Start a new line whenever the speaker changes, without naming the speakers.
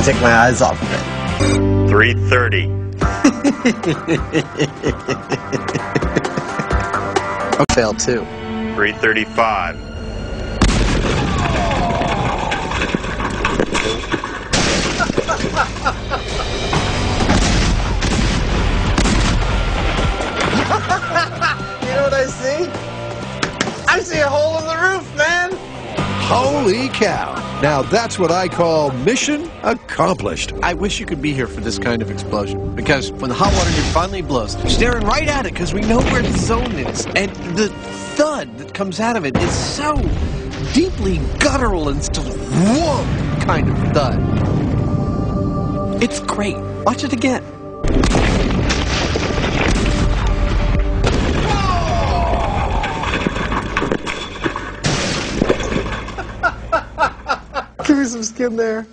take my eyes off of it.
330.
Failed too.
335.
You know what I see? I see a hole in the roof, man!
Holy cow. Now that's what I call mission accomplished.
I wish you could be here for this kind of explosion. Because when the hot water heat finally blows, staring right at it because we know where the zone is. And the thud that comes out of it is so deeply guttural and still whoa kind of thud. It's great. Watch it again. Give me some skin there.